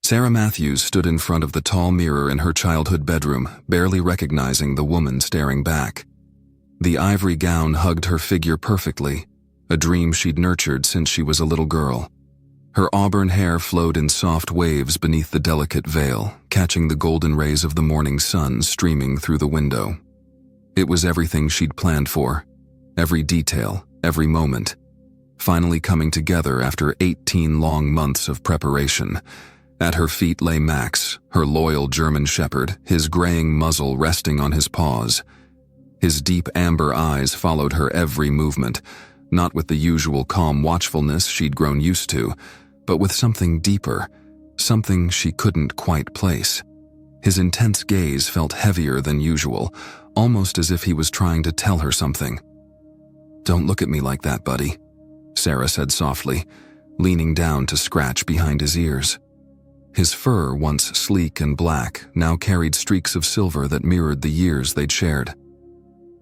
Sarah Matthews stood in front of the tall mirror in her childhood bedroom, barely recognizing the woman staring back. The ivory gown hugged her figure perfectly, a dream she'd nurtured since she was a little girl. Her auburn hair flowed in soft waves beneath the delicate veil, catching the golden rays of the morning sun streaming through the window. It was everything she'd planned for, every detail, every moment, finally coming together after 18 long months of preparation. At her feet lay Max, her loyal German shepherd, his graying muzzle resting on his paws. His deep amber eyes followed her every movement, not with the usual calm watchfulness she'd grown used to, but with something deeper, something she couldn't quite place. His intense gaze felt heavier than usual, almost as if he was trying to tell her something. "Don't look at me like that, buddy," Sarah said softly, leaning down to scratch behind his ears. His fur, once sleek and black, now carried streaks of silver that mirrored the years they'd shared.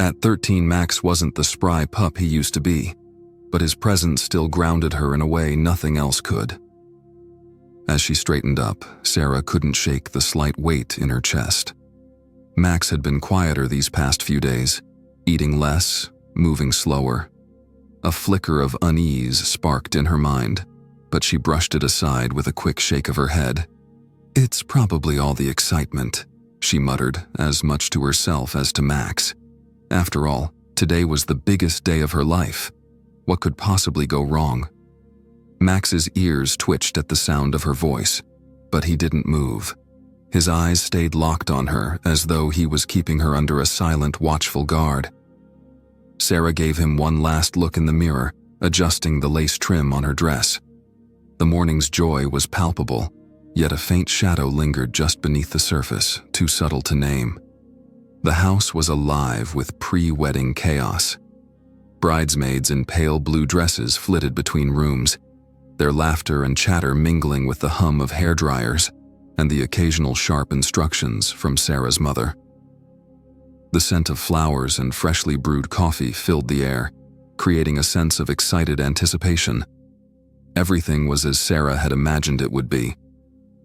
At 13, Max wasn't the spry pup he used to be, but his presence still grounded her in a way nothing else could. As she straightened up, Sarah couldn't shake the slight weight in her chest. Max had been quieter these past few days, eating less, moving slower. A flicker of unease sparked in her mind, but she brushed it aside with a quick shake of her head. "It's probably all the excitement," she muttered, as much to herself as to Max. After all, today was the biggest day of her life. What could possibly go wrong? Max's ears twitched at the sound of her voice, but he didn't move. His eyes stayed locked on her, as though he was keeping her under a silent, watchful guard. Sarah gave him one last look in the mirror, adjusting the lace trim on her dress. The morning's joy was palpable, yet a faint shadow lingered just beneath the surface, too subtle to name. The house was alive with pre-wedding chaos. Bridesmaids in pale blue dresses flitted between rooms, their laughter and chatter mingling with the hum of hairdryers and the occasional sharp instructions from Sarah's mother. The scent of flowers and freshly brewed coffee filled the air, creating a sense of excited anticipation. Everything was as Sarah had imagined it would be,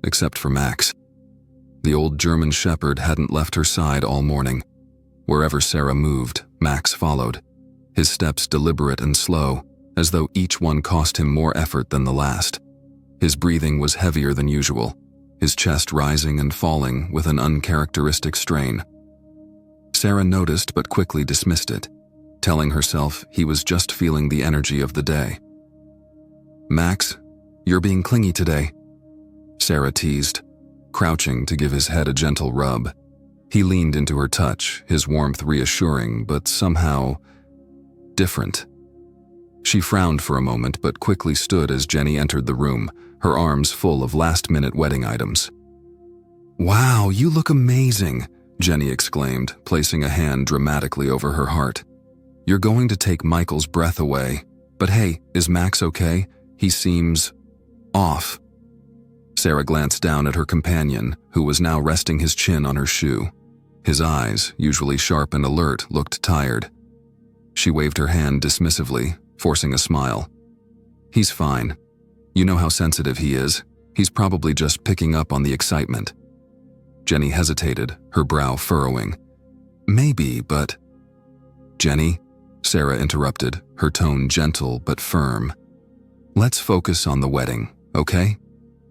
except for Max. The old German shepherd hadn't left her side all morning. Wherever Sarah moved, Max followed, his steps deliberate and slow, as though each one cost him more effort than the last. His breathing was heavier than usual, his chest rising and falling with an uncharacteristic strain. Sarah noticed but quickly dismissed it, telling herself he was just feeling the energy of the day. "Max, you're being clingy today," Sarah teased, crouching to give his head a gentle rub. He leaned into her touch, his warmth reassuring, but somehow different. She frowned for a moment but quickly stood as Jenny entered the room, her arms full of last-minute wedding items. "Wow, you look amazing," Jenny exclaimed, placing a hand dramatically over her heart. "You're going to take Michael's breath away. But hey, is Max okay? He seems off." Sarah glanced down at her companion, who was now resting his chin on her shoe. His eyes, usually sharp and alert, looked tired. She waved her hand dismissively, forcing a smile. "He's fine. You know how sensitive he is. He's probably just picking up on the excitement." Jenny hesitated, her brow furrowing. "Maybe, but—" "Jenny," Sarah interrupted, her tone gentle but firm. "Let's focus on the wedding, okay?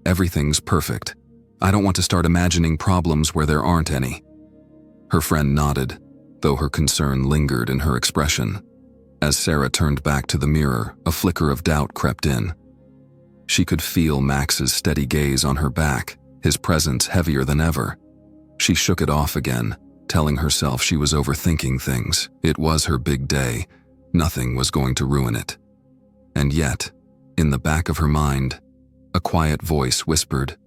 Everything's perfect. I don't want to start imagining problems where there aren't any." Her friend nodded, though her concern lingered in her expression. As Sarah turned back to the mirror, a flicker of doubt crept in. She could feel Max's steady gaze on her back, his presence heavier than ever. She shook it off again, telling herself she was overthinking things. It was her big day. Nothing was going to ruin it. And yet, in the back of her mind, a quiet voice whispered,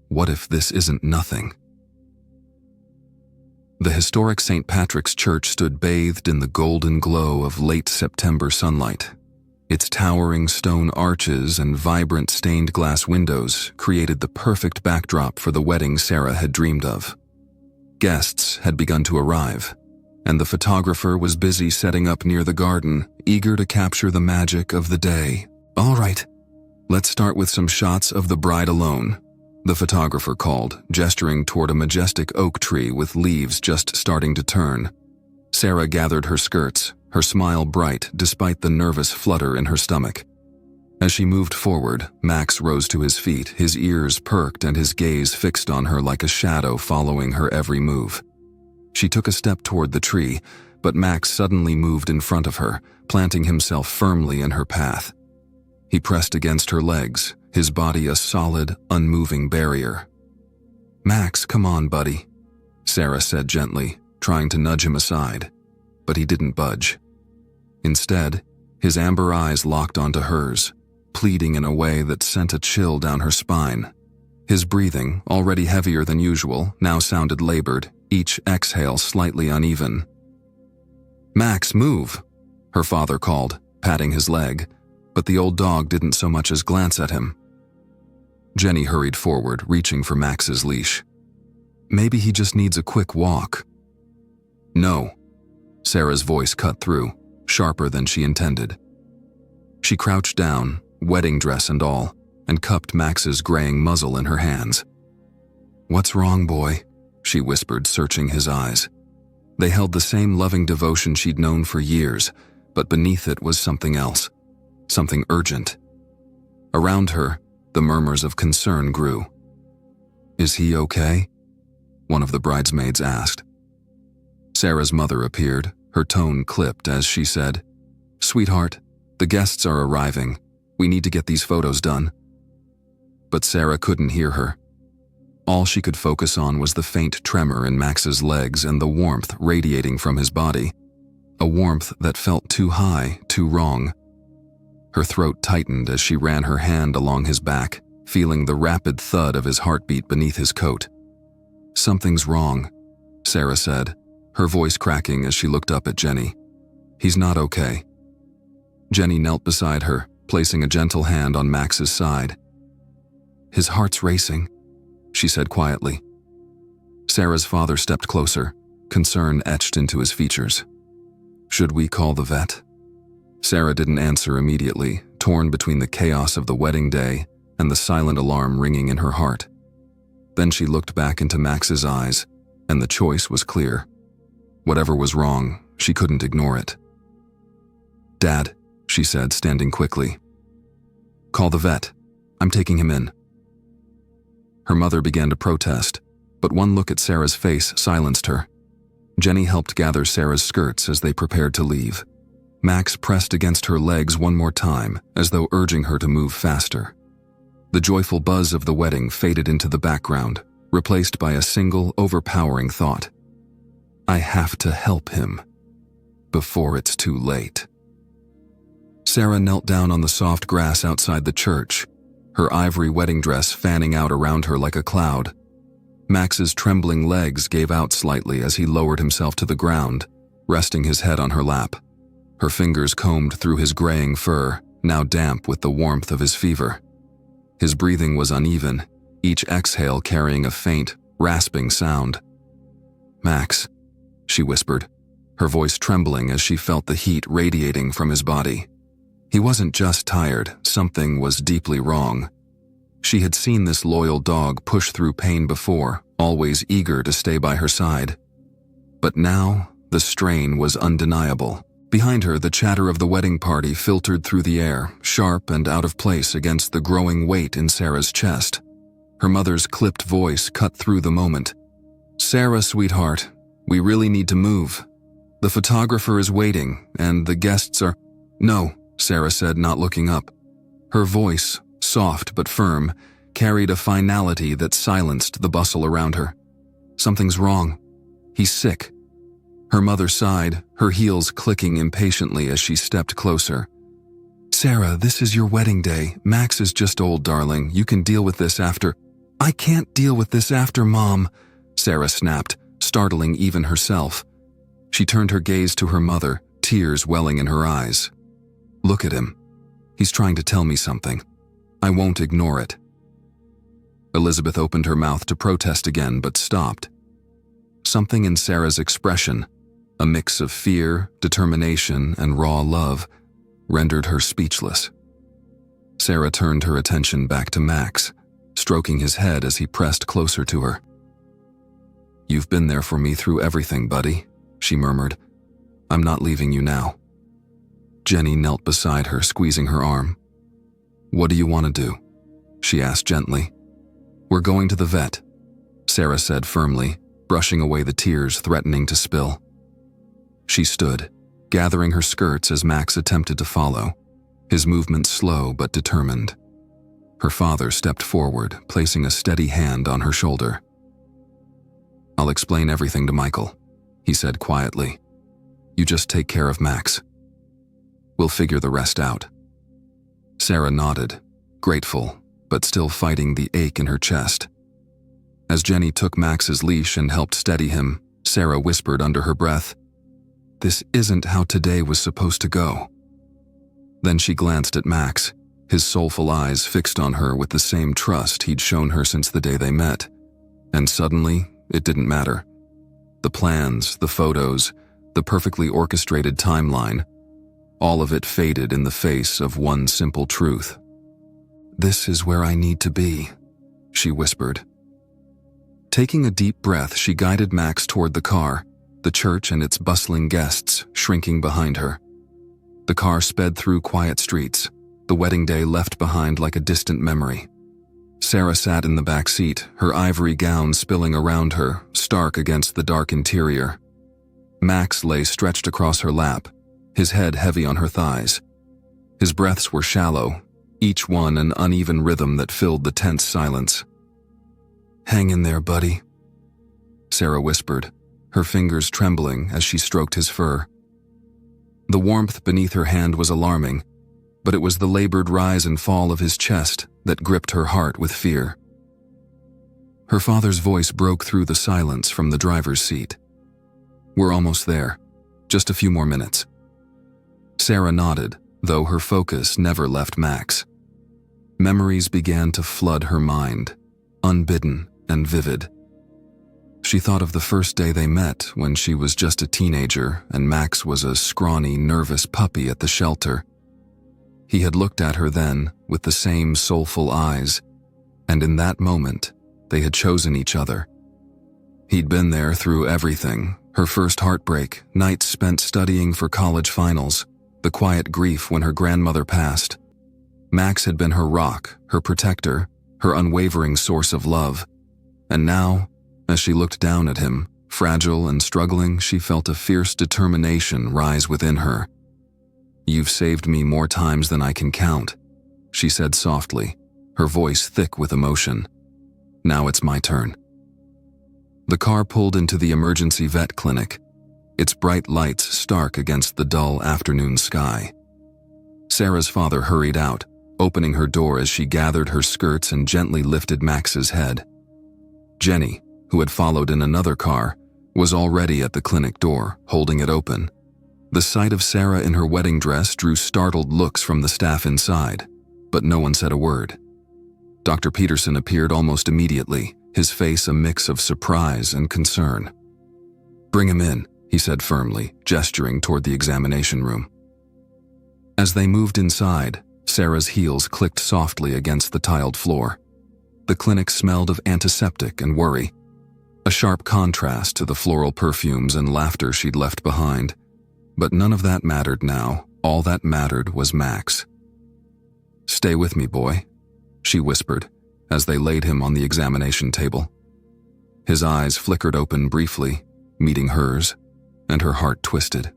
"What if this isn't nothing?" The historic St. Patrick's Church stood bathed in the golden glow of late September sunlight. Its towering stone arches and vibrant stained glass windows created the perfect backdrop for the wedding Sarah had dreamed of. Guests had begun to arrive, and the photographer was busy setting up near the garden, eager to capture the magic of the day. "All right, let's start with some shots of the bride alone," The photographer called, gesturing toward a majestic oak tree with leaves just starting to turn. Sarah gathered her skirts, her smile bright despite the nervous flutter in her stomach. As she moved forward, Max rose to his feet, his ears perked and his gaze fixed on her like a shadow following her every move. She took a step toward the tree, but Max suddenly moved in front of her, planting himself firmly in her path. He pressed against her legs, his body a solid, unmoving barrier. "Max, come on, buddy," Sarah said gently, trying to nudge him aside, but he didn't budge. Instead, his amber eyes locked onto hers, pleading in a way that sent a chill down her spine. His breathing, already heavier than usual, now sounded labored, each exhale slightly uneven. "Max, move," her father called, patting his leg, but the old dog didn't so much as glance at him. Jenny hurried forward, reaching for Max's leash. "Maybe he just needs a quick walk." "No," Sarah's voice cut through, sharper than she intended. She crouched down, wedding dress and all, and cupped Max's graying muzzle in her hands. "What's wrong, boy?" she whispered, searching his eyes. They held the same loving devotion she'd known for years, but beneath it was something else, something urgent. Around her, the murmurs of concern grew. "Is he okay?" one of the bridesmaids asked. Sarah's mother appeared, her tone clipped as she said, "Sweetheart, the guests are arriving. We need to get these photos done." But Sarah couldn't hear her. All she could focus on was the faint tremor in Max's legs and the warmth radiating from his body, a warmth that felt too high, too wrong. Her throat tightened as she ran her hand along his back, feeling the rapid thud of his heartbeat beneath his coat. "Something's wrong," Sarah said, her voice cracking as she looked up at Jenny. "He's not okay." Jenny knelt beside her, placing a gentle hand on Max's side. "His heart's racing," she said quietly. Sarah's father stepped closer, concern etched into his features. "Should we call the vet?" Sarah didn't answer immediately, torn between the chaos of the wedding day and the silent alarm ringing in her heart. Then she looked back into Max's eyes, and the choice was clear. Whatever was wrong, she couldn't ignore it. "Dad," she said, standing quickly. "Call the vet. I'm taking him in." Her mother began to protest, but one look at Sarah's face silenced her. Jenny helped gather Sarah's skirts as they prepared to leave. Max pressed against her legs one more time, as though urging her to move faster. The joyful buzz of the wedding faded into the background, replaced by a single, overpowering thought. "I have to help him before it's too late." Sarah knelt down on the soft grass outside the church, her ivory wedding dress fanning out around her like a cloud. Max's trembling legs gave out slightly as he lowered himself to the ground, resting his head on her lap. Her fingers combed through his graying fur, now damp with the warmth of his fever. His breathing was uneven, each exhale carrying a faint, rasping sound. "Max," she whispered, her voice trembling as she felt the heat radiating from his body. He wasn't just tired, something was deeply wrong. She had seen this loyal dog push through pain before, always eager to stay by her side. But now, the strain was undeniable. Behind her, the chatter of the wedding party filtered through the air, sharp and out of place against the growing weight in Sarah's chest. Her mother's clipped voice cut through the moment. "Sarah, sweetheart, we really need to move. The photographer is waiting, and the guests are—" "No," Sarah said, not looking up. Her voice, soft but firm, carried a finality that silenced the bustle around her. "Something's wrong. He's sick." Her mother sighed, her heels clicking impatiently as she stepped closer. "Sarah, this is your wedding day. Max is just old, darling. You can deal with this after—" "I can't deal with this after, Mom," Sarah snapped, startling even herself. She turned her gaze to her mother, tears welling in her eyes. "Look at him. He's trying to tell me something. I won't ignore it." Elizabeth opened her mouth to protest again, but stopped. Something in Sarah's expression, a mix of fear, determination, and raw love, rendered her speechless. Sarah turned her attention back to Max, stroking his head as he pressed closer to her. "You've been there for me through everything, buddy," she murmured. "I'm not leaving you now." Jenny knelt beside her, squeezing her arm. "What do you want to do?" she asked gently. "We're going to the vet," Sarah said firmly, brushing away the tears threatening to spill. She stood, gathering her skirts as Max attempted to follow, his movements slow but determined. Her father stepped forward, placing a steady hand on her shoulder. "I'll explain everything to Michael," he said quietly. "You just take care of Max. We'll figure the rest out." Sarah nodded, grateful, but still fighting the ache in her chest. As Jenny took Max's leash and helped steady him, Sarah whispered under her breath, "This isn't how today was supposed to go." Then she glanced at Max, his soulful eyes fixed on her with the same trust he'd shown her since the day they met. And suddenly, it didn't matter. The plans, the photos, the perfectly orchestrated timeline, all of it faded in the face of one simple truth. "This is where I need to be," she whispered. Taking a deep breath, she guided Max toward the car, the church and its bustling guests shrinking behind her. The car sped through quiet streets, the wedding day left behind like a distant memory. Sarah sat in the back seat, her ivory gown spilling around her, stark against the dark interior. Max lay stretched across her lap, his head heavy on her thighs. His breaths were shallow, each one an uneven rhythm that filled the tense silence. "Hang in there, buddy," Sarah whispered, her fingers trembling as she stroked his fur. The warmth beneath her hand was alarming, but it was the labored rise and fall of his chest that gripped her heart with fear. Her father's voice broke through the silence from the driver's seat. "We're almost there. Just a few more minutes." Sarah nodded, though her focus never left Max. Memories began to flood her mind, unbidden and vivid. She thought of the first day they met when she was just a teenager and Max was a scrawny, nervous puppy at the shelter. He had looked at her then with the same soulful eyes, and in that moment, they had chosen each other. He'd been there through everything, her first heartbreak, nights spent studying for college finals, the quiet grief when her grandmother passed. Max had been her rock, her protector, her unwavering source of love. And now, as she looked down at him, fragile and struggling, she felt a fierce determination rise within her. "You've saved me more times than I can count," she said softly, her voice thick with emotion. "Now it's my turn." The car pulled into the emergency vet clinic, its bright lights stark against the dull afternoon sky. Sarah's father hurried out, opening her door as she gathered her skirts and gently lifted Max's head. Jenny, who had followed in another car, was already at the clinic door, holding it open. The sight of Sarah in her wedding dress drew startled looks from the staff inside, but no one said a word. Dr. Peterson appeared almost immediately, his face a mix of surprise and concern. "Bring him in," he said firmly, gesturing toward the examination room. As they moved inside, Sarah's heels clicked softly against the tiled floor. The clinic smelled of antiseptic and worry, a sharp contrast to the floral perfumes and laughter she'd left behind. But none of that mattered now. All that mattered was Max. "Stay with me, boy," she whispered as they laid him on the examination table. His eyes flickered open briefly, meeting hers, and her heart twisted.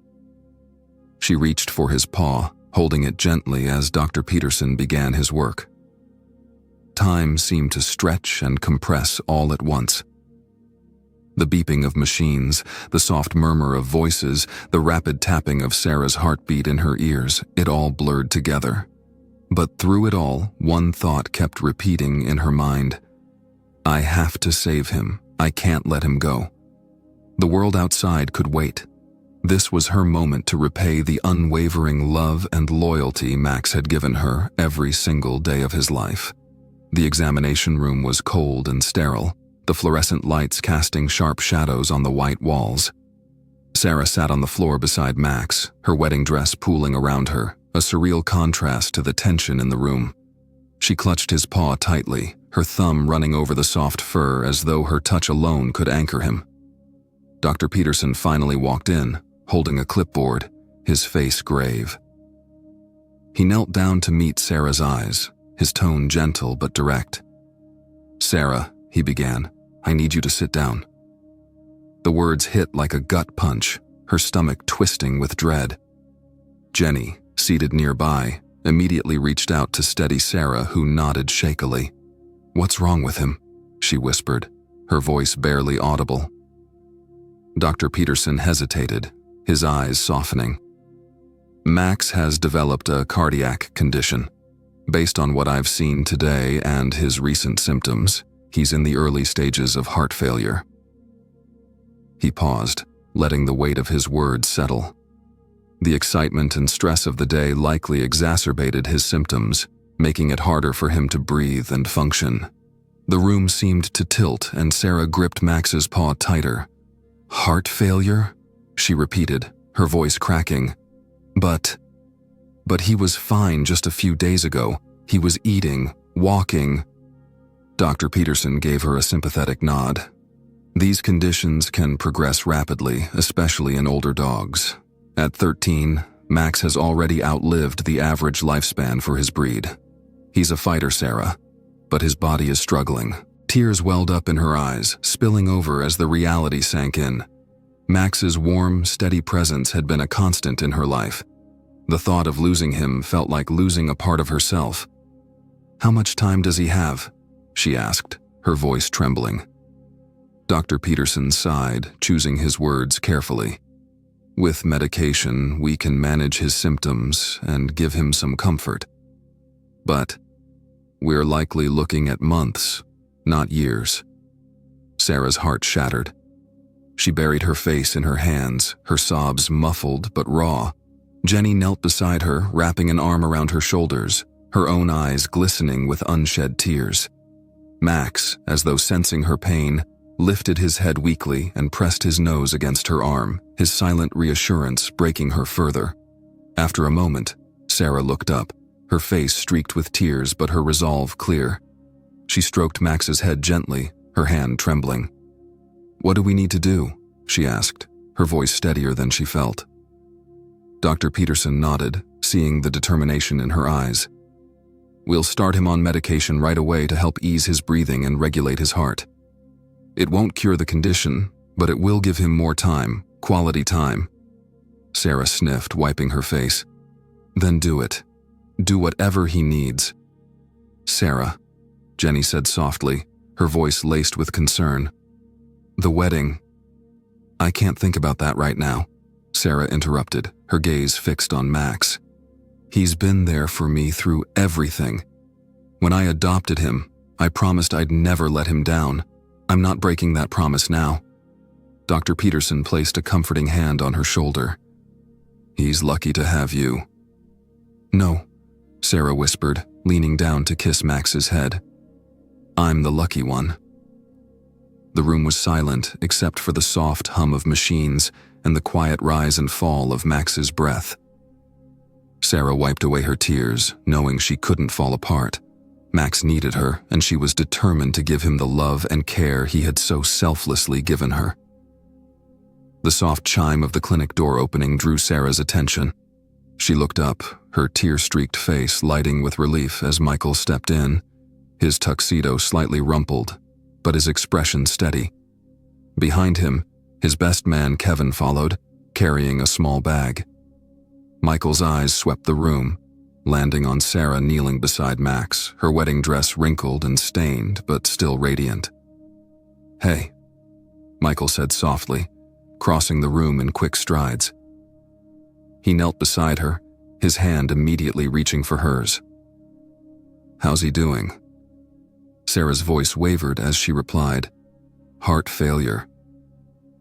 She reached for his paw, holding it gently as Dr. Peterson began his work. Time seemed to stretch and compress all at once. The beeping of machines, the soft murmur of voices, the rapid tapping of Sarah's heartbeat in her ears, it all blurred together. But through it all, one thought kept repeating in her mind. "I have to save him. I can't let him go." The world outside could wait. This was her moment to repay the unwavering love and loyalty Max had given her every single day of his life. The examination room was cold and sterile, the fluorescent lights casting sharp shadows on the white walls. Sarah sat on the floor beside Max, her wedding dress pooling around her, a surreal contrast to the tension in the room. She clutched his paw tightly, her thumb running over the soft fur as though her touch alone could anchor him. Dr. Peterson finally walked in, holding a clipboard, his face grave. He knelt down to meet Sarah's eyes, his tone gentle but direct. "Sarah," he began, "I need you to sit down." The words hit like a gut punch, her stomach twisting with dread. Jenny, seated nearby, immediately reached out to steady Sarah, who nodded shakily. "What's wrong with him?" she whispered, her voice barely audible. Dr. Peterson hesitated, his eyes softening. "Max has developed a cardiac condition. Based on what I've seen today and his recent symptoms, he's in the early stages of heart failure." He paused, letting the weight of his words settle. The excitement and stress of the day likely exacerbated his symptoms, making it harder for him to breathe and function. The room seemed to tilt, and Sarah gripped Max's paw tighter. "Heart failure?" she repeated, her voice cracking. But he was fine just a few days ago. He was eating, walking." Dr. Peterson gave her a sympathetic nod. "These conditions can progress rapidly, especially in older dogs. At 13, Max has already outlived the average lifespan for his breed. He's a fighter, Sarah, but his body is struggling." Tears welled up in her eyes, spilling over as the reality sank in. Max's warm, steady presence had been a constant in her life. The thought of losing him felt like losing a part of herself. "How much time does he have?" she asked, her voice trembling. Dr. Peterson sighed, choosing his words carefully. "With medication, we can manage his symptoms and give him some comfort. But we're likely looking at months, not years." Sarah's heart shattered. She buried her face in her hands, her sobs muffled but raw. Jenny knelt beside her, wrapping an arm around her shoulders, her own eyes glistening with unshed tears. Max, as though sensing her pain, lifted his head weakly and pressed his nose against her arm, his silent reassurance breaking her further. After a moment, Sarah looked up, her face streaked with tears but her resolve clear. She stroked Max's head gently, her hand trembling. "What do we need to do?" she asked, her voice steadier than she felt. Dr. Peterson nodded, seeing the determination in her eyes. "We'll start him on medication right away to help ease his breathing and regulate his heart. It won't cure the condition, but it will give him more time, quality time." Sarah sniffed, wiping her face. "Then do it. Do whatever he needs." "Sarah," Jenny said softly, her voice laced with concern. "The wedding." "I can't think about that right now," Sarah interrupted, her gaze fixed on Max. "He's been there for me through everything. When I adopted him, I promised I'd never let him down. I'm not breaking that promise now." Dr. Peterson placed a comforting hand on her shoulder. "He's lucky to have you." "No," Sarah whispered, leaning down to kiss Max's head. "I'm the lucky one." The room was silent except for the soft hum of machines and the quiet rise and fall of Max's breath. Sarah wiped away her tears, knowing she couldn't fall apart. Max needed her, and she was determined to give him the love and care he had so selflessly given her. The soft chime of the clinic door opening drew Sarah's attention. She looked up, her tear-streaked face lighting with relief as Michael stepped in, his tuxedo slightly rumpled, but his expression steady. Behind him, his best man Kevin followed, carrying a small bag. Michael's eyes swept the room, landing on Sarah kneeling beside Max, her wedding dress wrinkled and stained but still radiant. "Hey," Michael said softly, crossing the room in quick strides. He knelt beside her, his hand immediately reaching for hers. "How's he doing?" Sarah's voice wavered as she replied, "Heart failure.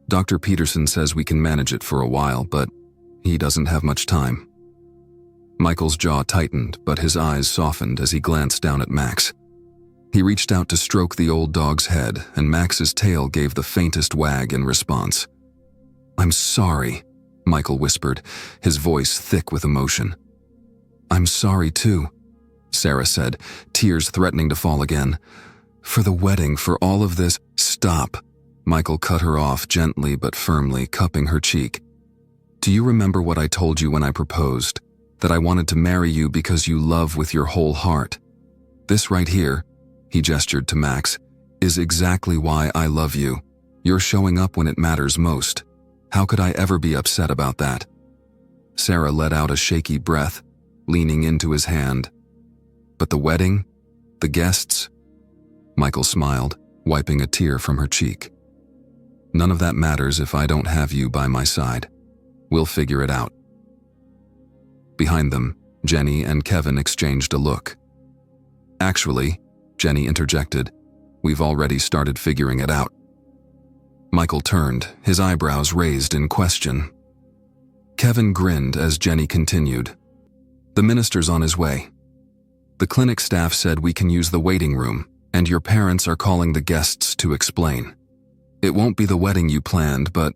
Dr. Peterson says we can manage it for a while, but he doesn't have much time." Michael's jaw tightened, but his eyes softened as he glanced down at Max. He reached out to stroke the old dog's head, and Max's tail gave the faintest wag in response. "I'm sorry," Michael whispered, his voice thick with emotion. "I'm sorry too. Sarah said, tears threatening to fall again. "For the wedding, for all of this—" "Stop." Michael cut her off gently but firmly, cupping her cheek. "Do you remember what I told you when I proposed? That I wanted to marry you because you love with your whole heart. This right here," he gestured to Max, "is exactly why I love you. You're showing up when it matters most. How could I ever be upset about that?" Sarah let out a shaky breath, leaning into his hand. "But the wedding? The guests?" Michael smiled, wiping a tear from her cheek. "None of that matters if I don't have you by my side. We'll figure it out." Behind them, Jenny and Kevin exchanged a look. "Actually," Jenny interjected, "we've already started figuring it out." Michael turned, his eyebrows raised in question. Kevin grinned as Jenny continued. "The minister's on his way. The clinic staff said we can use the waiting room, and your parents are calling the guests to explain. It won't be the wedding you planned, but—"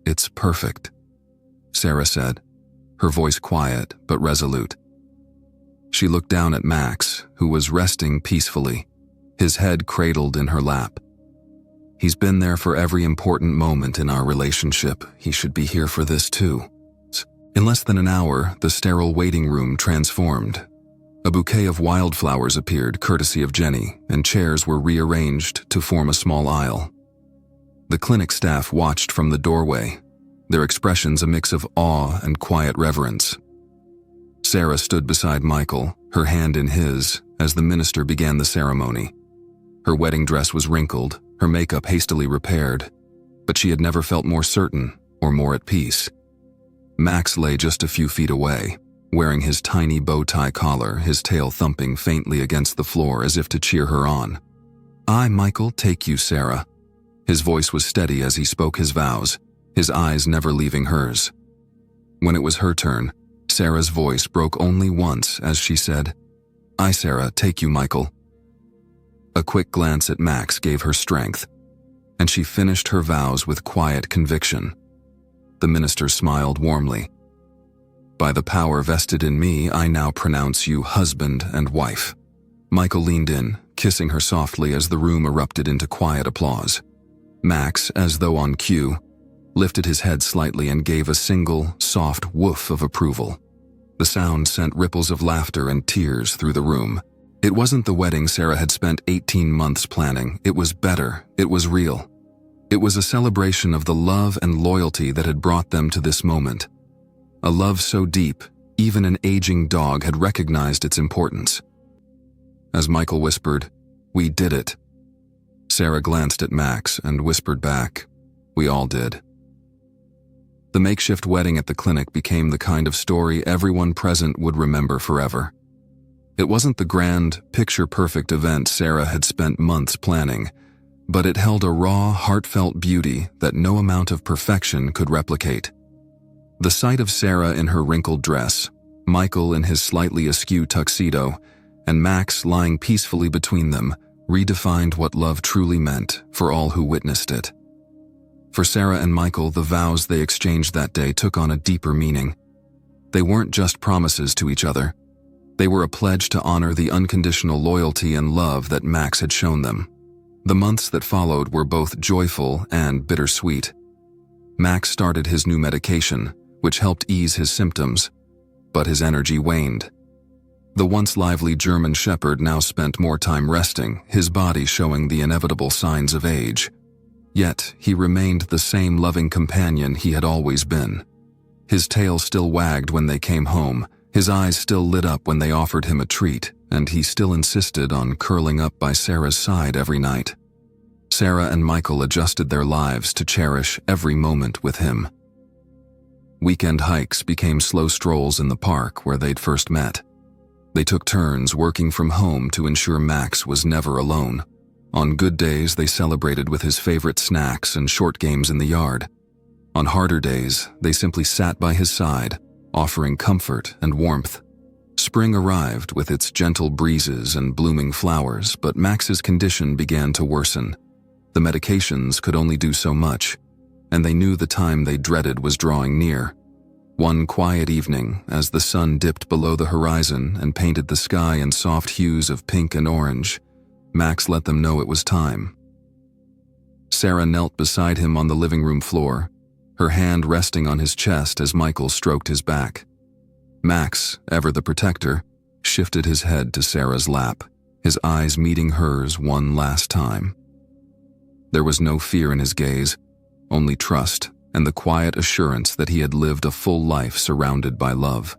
"It's perfect," Sarah said, her voice quiet but resolute. She looked down at Max, who was resting peacefully, his head cradled in her lap. "He's been there for every important moment in our relationship. He should be here for this too." In less than an hour, the sterile waiting room transformed. A bouquet of wildflowers appeared, courtesy of Jenny, and chairs were rearranged to form a small aisle. The clinic staff watched from the doorway, their expressions a mix of awe and quiet reverence. Sarah stood beside Michael, her hand in his, as the minister began the ceremony. Her wedding dress was wrinkled, her makeup hastily repaired, but she had never felt more certain or more at peace. Max lay just a few feet away, wearing his tiny bow tie collar, his tail thumping faintly against the floor as if to cheer her on. "I, Michael, take you, Sarah." His voice was steady as he spoke his vows, his eyes never leaving hers. When it was her turn, Sarah's voice broke only once as she said, "I, Sarah, take you, Michael." A quick glance at Max gave her strength, and she finished her vows with quiet conviction. The minister smiled warmly. "By the power vested in me, I now pronounce you husband and wife." Michael leaned in, kissing her softly as the room erupted into quiet applause. Max, as though on cue, lifted his head slightly and gave a single, soft woof of approval. The sound sent ripples of laughter and tears through the room. It wasn't the wedding Sarah had spent 18 months planning. It was better. It was real. It was a celebration of the love and loyalty that had brought them to this moment. A love so deep, even an aging dog had recognized its importance. As Michael whispered, "We did it," Sarah glanced at Max and whispered back, "We all did." The makeshift wedding at the clinic became the kind of story everyone present would remember forever. It wasn't the grand, picture-perfect event Sarah had spent months planning, but it held a raw, heartfelt beauty that no amount of perfection could replicate. The sight of Sarah in her wrinkled dress, Michael in his slightly askew tuxedo, and Max lying peacefully between them redefined what love truly meant for all who witnessed it. For Sarah and Michael, the vows they exchanged that day took on a deeper meaning. They weren't just promises to each other. They were a pledge to honor the unconditional loyalty and love that Max had shown them. The months that followed were both joyful and bittersweet. Max started his new medication, which helped ease his symptoms, but his energy waned. The once lively German Shepherd now spent more time resting, his body showing the inevitable signs of age. Yet, he remained the same loving companion he had always been. His tail still wagged when they came home, his eyes still lit up when they offered him a treat, and he still insisted on curling up by Sarah's side every night. Sarah and Michael adjusted their lives to cherish every moment with him. Weekend hikes became slow strolls in the park where they'd first met. They took turns working from home to ensure Max was never alone. On good days, they celebrated with his favorite snacks and short games in the yard. On harder days, they simply sat by his side, offering comfort and warmth. Spring arrived with its gentle breezes and blooming flowers, but Max's condition began to worsen. The medications could only do so much, and they knew the time they dreaded was drawing near. One quiet evening, as the sun dipped below the horizon and painted the sky in soft hues of pink and orange, Max let them know it was time. Sarah knelt beside him on the living room floor, her hand resting on his chest as Michael stroked his back. Max, ever the protector, shifted his head to Sarah's lap, his eyes meeting hers one last time. There was no fear in his gaze, only trust and the quiet assurance that he had lived a full life surrounded by love.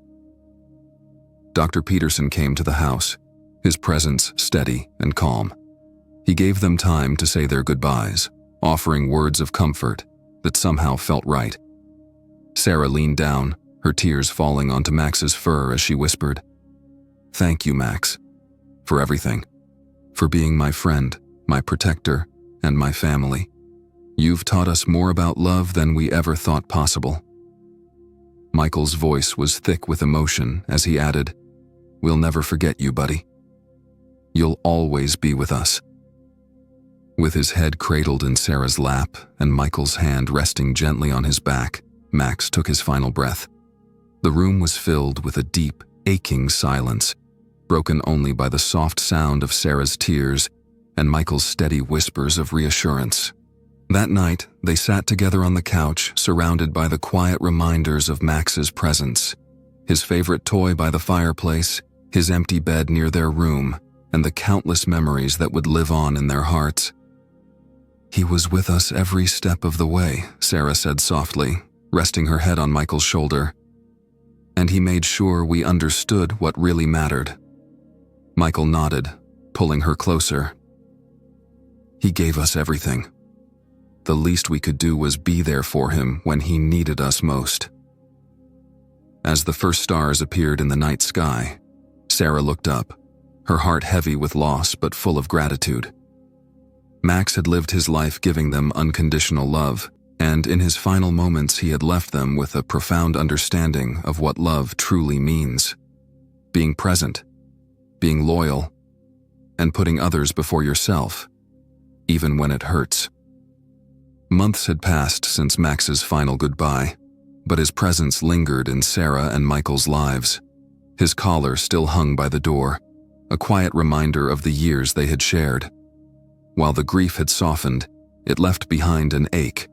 Dr. Peterson came to the house, his presence steady and calm. He gave them time to say their goodbyes, offering words of comfort that somehow felt right. Sarah leaned down, her tears falling onto Max's fur as she whispered, "Thank you, Max, for everything, for being my friend, my protector, and my family. You've taught us more about love than we ever thought possible." Michael's voice was thick with emotion as he added, "We'll never forget you, buddy. You'll always be with us." With his head cradled in Sarah's lap and Michael's hand resting gently on his back, Max took his final breath. The room was filled with a deep, aching silence, broken only by the soft sound of Sarah's tears and Michael's steady whispers of reassurance. That night, they sat together on the couch, surrounded by the quiet reminders of Max's presence, his favorite toy by the fireplace, his empty bed near their room, and the countless memories that would live on in their hearts. "He was with us every step of the way," Sarah said softly, resting her head on Michael's shoulder. "And he made sure we understood what really mattered." Michael nodded, pulling her closer. "He gave us everything. The least we could do was be there for him when he needed us most." As the first stars appeared in the night sky, Sarah looked up, her heart heavy with loss but full of gratitude. Max had lived his life giving them unconditional love, and in his final moments he had left them with a profound understanding of what love truly means. Being present, being loyal, and putting others before yourself, even when it hurts. Months had passed since Max's final goodbye, but his presence lingered in Sarah and Michael's lives. His collar still hung by the door, a quiet reminder of the years they had shared. While the grief had softened, it left behind an ache,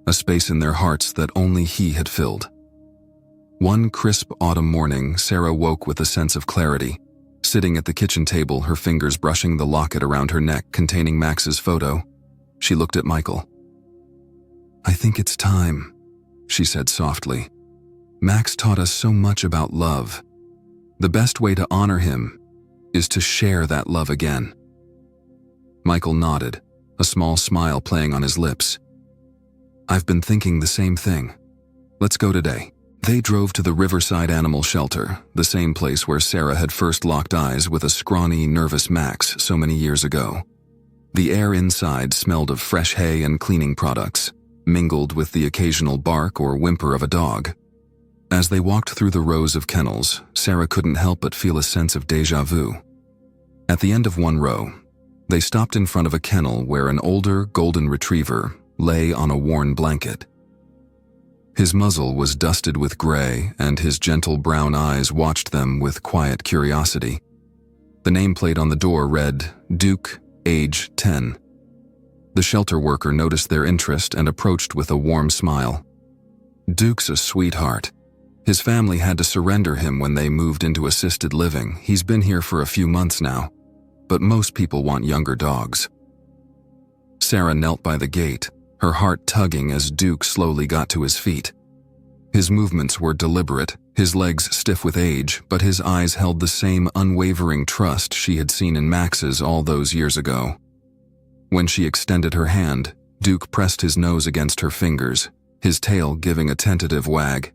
a space in their hearts that only he had filled. One crisp autumn morning, Sarah woke with a sense of clarity. Sitting at the kitchen table, her fingers brushing the locket around her neck containing Max's photo, she looked at Michael. "I think it's time," she said softly. "Max taught us so much about love. The best way to honor him is to share that love again." Michael nodded, a small smile playing on his lips. "I've been thinking the same thing. Let's go today." They drove to the Riverside Animal Shelter, the same place where Sarah had first locked eyes with a scrawny, nervous Max so many years ago. The air inside smelled of fresh hay and cleaning products, mingled with the occasional bark or whimper of a dog. As they walked through the rows of kennels, Sarah couldn't help but feel a sense of déjà vu. At the end of one row, they stopped in front of a kennel where an older golden retriever lay on a worn blanket. His muzzle was dusted with gray, and his gentle brown eyes watched them with quiet curiosity. The nameplate on the door read, "Duke, age 10. The shelter worker noticed their interest and approached with a warm smile. "Duke's a sweetheart. His family had to surrender him when they moved into assisted living. He's been here for a few months now, but most people want younger dogs." Sarah knelt by the gate, her heart tugging as Duke slowly got to his feet. His movements were deliberate, his legs stiff with age, but his eyes held the same unwavering trust she had seen in Max's all those years ago. When she extended her hand, Duke pressed his nose against her fingers, his tail giving a tentative wag.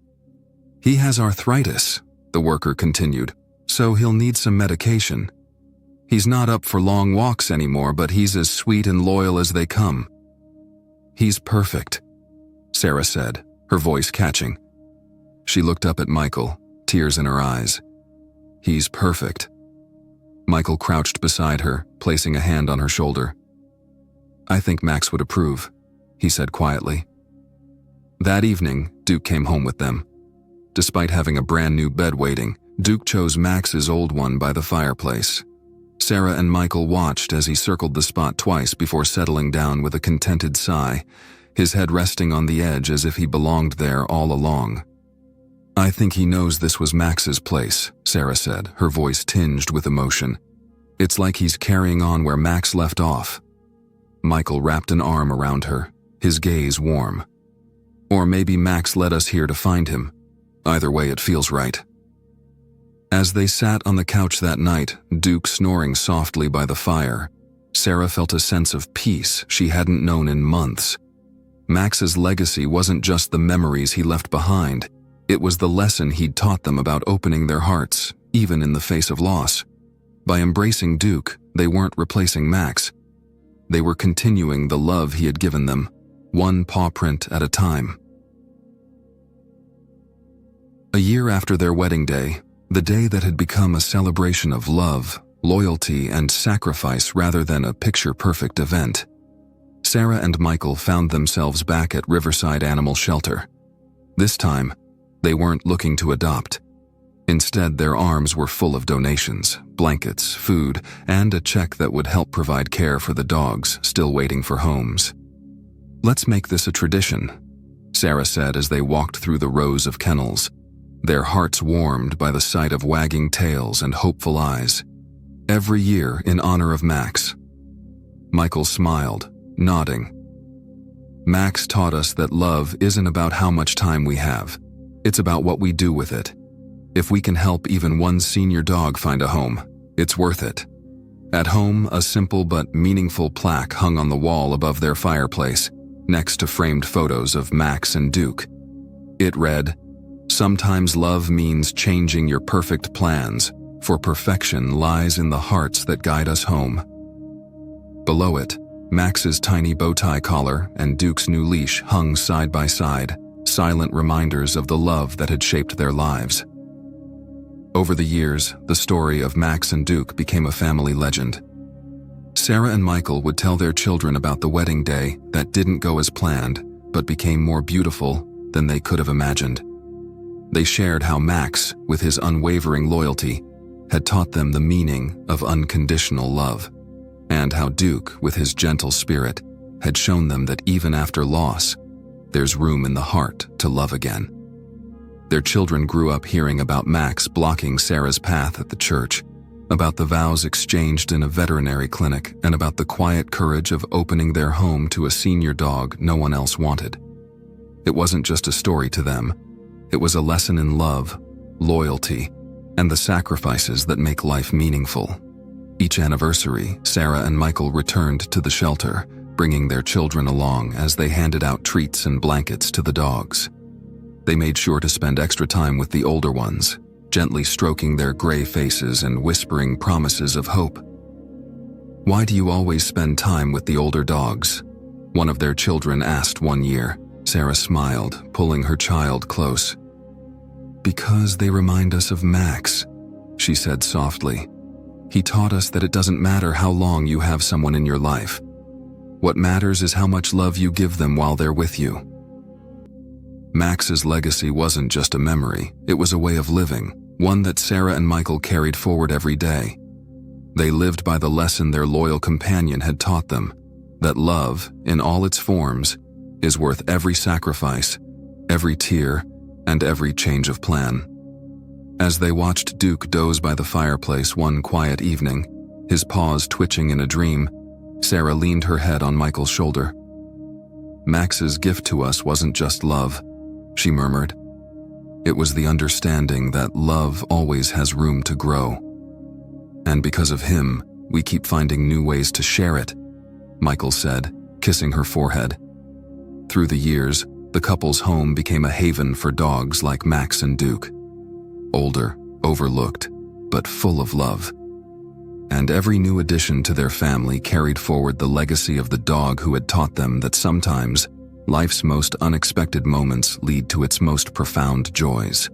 "He has arthritis," the worker continued, "so he'll need some medication. He's not up for long walks anymore, but he's as sweet and loyal as they come." "He's perfect," Sarah said, her voice catching. She looked up at Michael, tears in her eyes. "He's perfect." Michael crouched beside her, placing a hand on her shoulder. "I think Max would approve," he said quietly. That evening, Duke came home with them. Despite having a brand new bed waiting, Duke chose Max's old one by the fireplace. Sarah and Michael watched as he circled the spot twice before settling down with a contented sigh, his head resting on the edge as if he belonged there all along. "I think he knows this was Max's place," Sarah said, her voice tinged with emotion. "It's like he's carrying on where Max left off." Michael wrapped an arm around her, his gaze warm. "Or maybe Max led us here to find him. Either way, it feels right." As they sat on the couch that night, Duke snoring softly by the fire, Sarah felt a sense of peace she hadn't known in months. Max's legacy wasn't just the memories he left behind, it was the lesson he'd taught them about opening their hearts, even in the face of loss. By embracing Duke, they weren't replacing Max. They were continuing the love he had given them, one paw print at a time. A year after their wedding day, the day that had become a celebration of love, loyalty, and sacrifice rather than a picture-perfect event, Sarah and Michael found themselves back at Riverside Animal Shelter. This time, they weren't looking to adopt. Instead, their arms were full of donations, blankets, food, and a check that would help provide care for the dogs still waiting for homes. "Let's make this a tradition," Sarah said as they walked through the rows of kennels, their hearts warmed by the sight of wagging tails and hopeful eyes. "Every year in honor of Max." Michael smiled, nodding. "Max taught us that love isn't about how much time we have. It's about what we do with it. If we can help even one senior dog find a home, it's worth it." At home, a simple but meaningful plaque hung on the wall above their fireplace, next to framed photos of Max and Duke. It read, "Sometimes love means changing your perfect plans, for perfection lies in the hearts that guide us home." Below it, Max's tiny bow tie collar and Duke's new leash hung side by side, silent reminders of the love that had shaped their lives. Over the years, the story of Max and Duke became a family legend. Sarah and Michael would tell their children about the wedding day that didn't go as planned, but became more beautiful than they could have imagined. They shared how Max, with his unwavering loyalty, had taught them the meaning of unconditional love, and how Duke, with his gentle spirit, had shown them that even after loss, there's room in the heart to love again. Their children grew up hearing about Max blocking Sarah's path at the church, about the vows exchanged in a veterinary clinic, and about the quiet courage of opening their home to a senior dog no one else wanted. It wasn't just a story to them, it was a lesson in love, loyalty, and the sacrifices that make life meaningful. Each anniversary, Sarah and Michael returned to the shelter, bringing their children along as they handed out treats and blankets to the dogs. They made sure to spend extra time with the older ones, gently stroking their gray faces and whispering promises of hope. "Why do you always spend time with the older dogs?" one of their children asked one year. Sarah smiled, pulling her child close. "Because they remind us of Max," she said softly. "He taught us that it doesn't matter how long you have someone in your life. What matters is how much love you give them while they're with you." Max's legacy wasn't just a memory, it was a way of living, one that Sarah and Michael carried forward every day. They lived by the lesson their loyal companion had taught them, that love, in all its forms, is worth every sacrifice, every tear, and every change of plan. As they watched Duke doze by the fireplace one quiet evening, his paws twitching in a dream, Sarah leaned her head on Michael's shoulder. "Max's gift to us wasn't just love," she murmured. "It was the understanding that love always has room to grow. And because of him, we keep finding new ways to share it," Michael said, kissing her forehead. Through the years, the couple's home became a haven for dogs like Max and Duke. Older, overlooked, but full of love. And every new addition to their family carried forward the legacy of the dog who had taught them that sometimes life's most unexpected moments lead to its most profound joys.